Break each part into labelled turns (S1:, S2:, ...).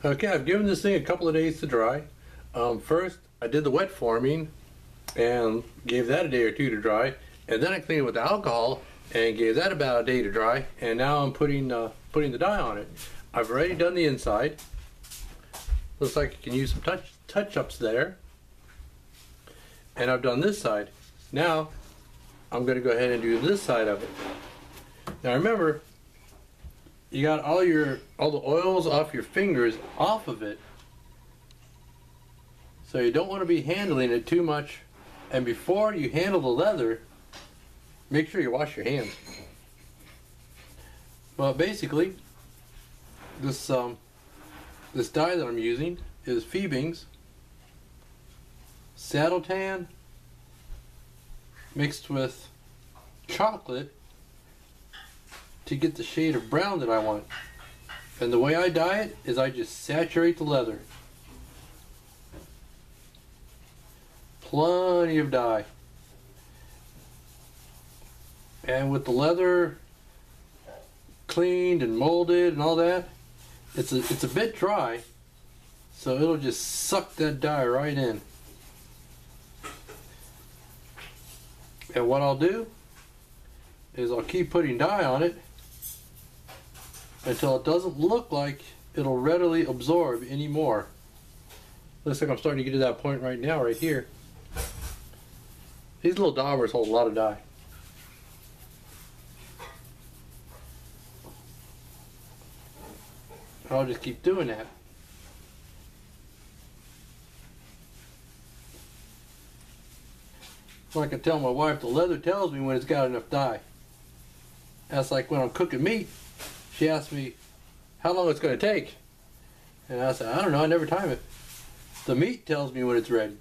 S1: Okay, I've given this thing a couple of days to dry. First, I did the wet forming and gave that a day or two to dry, and then I cleaned it with alcohol and gave that about a day to dry, and now I'm putting the dye on it. I've already done the inside. Looks like I can use some touch-ups there. And I've done this side. Now, I'm going to go ahead and do this side of it. Now remember, you got all the oils off your fingers off of it. So you don't want to be handling it too much. And before you handle the leather, make sure you wash your hands. Well, basically, this dye that I'm using is Fiebing's Saddle Tan mixed with chocolate to get the shade of brown that I want. And the way I dye it is I just saturate the leather. Plenty of dye. And with the leather cleaned and molded and all that, it's a bit dry, so it'll just suck that dye right in. And what I'll do is I'll keep putting dye on it until it doesn't look like it'll readily absorb anymore. Looks like I'm starting to get to that point right now, right here. These little daubers hold a lot of dye. I'll just keep doing that. I can tell my wife the leather tells me when it's got enough dye. That's like when I'm cooking meat. She asks me how long it's going to take. And I say, I don't know, I never time it. The meat tells me when it's ready.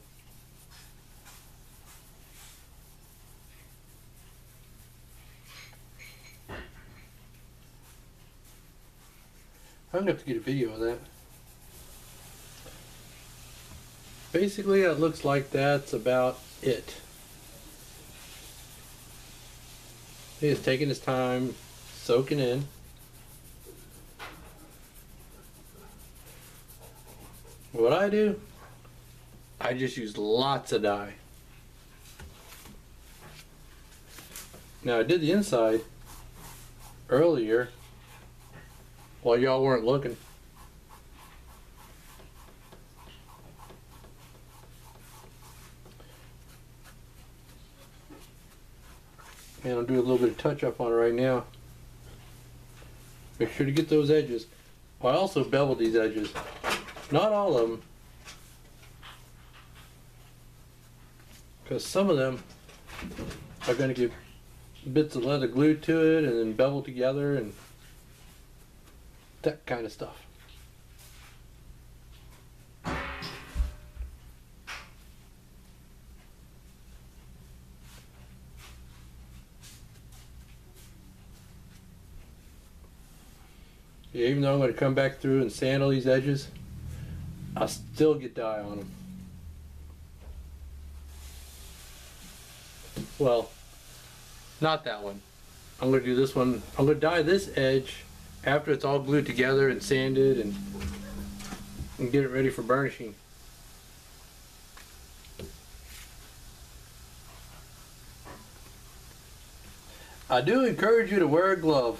S1: I'm going to have to get a video of that. Basically, it looks like that's about it. He's taking his time, soaking in. What I do, I just use lots of dye. Now I did the inside earlier while y'all weren't looking. And I'll do a little bit of touch up on it right now. Make sure to get those edges. I also beveled these edges. Not all of them, because some of them are going to get bits of leather glued to it and then beveled together and that kind of stuff. Yeah, even though I'm going to come back through and sandal these edges, I'll still get dye on them. Well, not that one. I'm going to do this one. I'm going to dye this edge after it's all glued together and sanded and get it ready for burnishing. I do encourage you to wear a glove.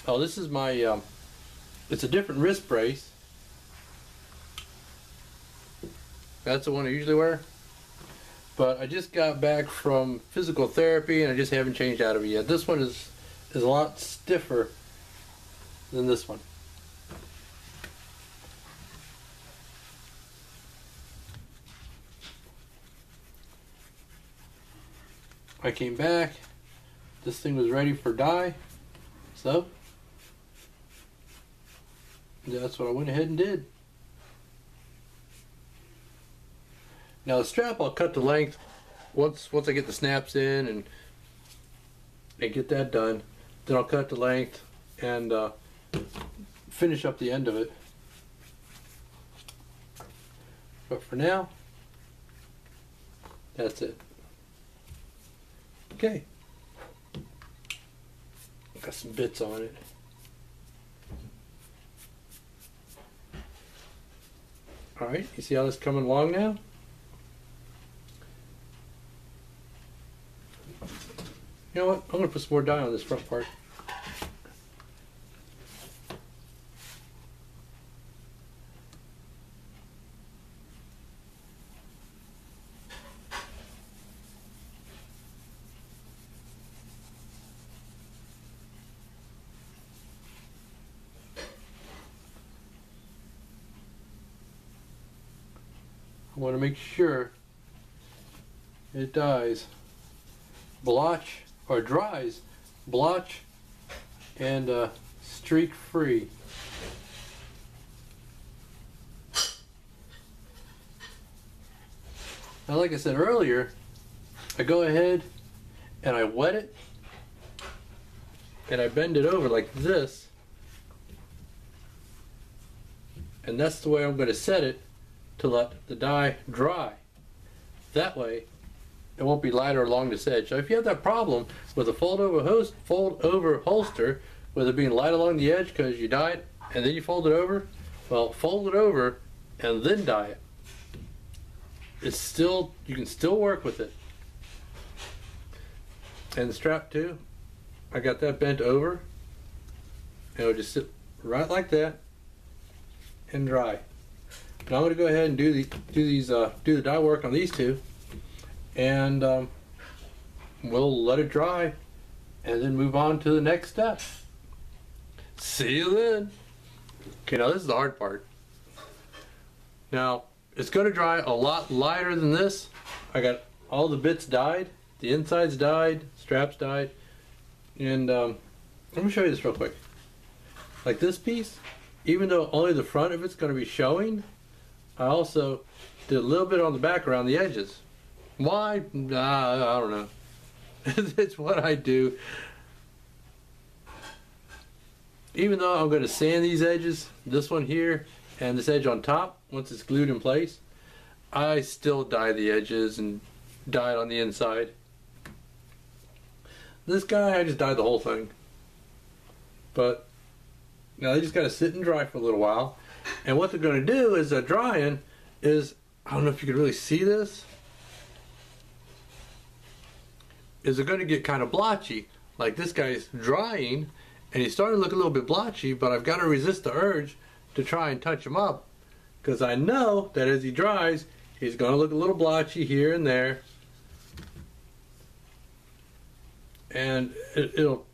S1: Oh, this is my, it's a different wrist brace. That's the one I usually wear. But I just got back from physical therapy and I just haven't changed out of it yet. This one is a lot stiffer than this one. I came back, this thing was ready for dye, so that's what I went ahead and did. Now the strap I'll cut the length once I get the snaps in and get that done. Then I'll cut the length and finish up the end of it. But for now, that's it. Okay. Got some bits on it. Alright, you see how this is coming along now? You know what? I'm going to put some more dye on this front part. I want to make sure it dyes blotch or dries blotch and streak free. Now, like I said earlier, I go ahead and I wet it and I bend it over like this, and that's the way I'm going to set it to let the dye dry. That way it won't be lighter along this edge. So if you have that problem with a fold over holster, with it being light along the edge because you dye it and then you fold it over, well, fold it over and then dye it. It's still, you can still work with it. And the strap too, I got that bent over, and it'll just sit right like that and dry. Now I'm going to go ahead and do the dye work on these two, and we'll let it dry and then move on to the next step. See you then. Okay, now this is the hard part. Now it's going to dry a lot lighter than this. I got all the bits dyed, the insides dyed, straps dyed, and let me show you this real quick. Like this piece, even though only the front of it's going to be showing, I also did a little bit on the back around the edges. Why? I don't know. It's what I do. Even though I'm going to sand these edges, this one here and this edge on top, once it's glued in place, I still dye the edges and dye it on the inside. This guy, I just dyed the whole thing. But now they just got to sit and dry for a little while. And what they're going to do is drying is, I don't know if you can really see this, is they're going to get kind of blotchy. Like this guy's drying and he's starting to look a little bit blotchy, but I've got to resist the urge to try and touch him up, because I know that as he dries he's going to look a little blotchy here and there, and it'll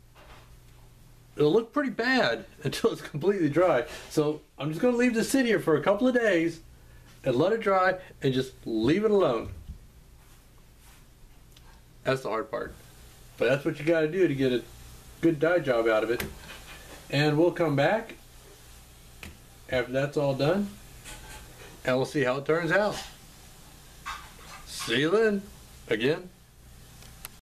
S1: look pretty bad until it's completely dry. So I'm just going to leave this sit here for a couple of days and let it dry and just leave it alone. That's the hard part. But that's what you got to do to get a good dye job out of it. And we'll come back after that's all done and we'll see how it turns out. See you then. Again.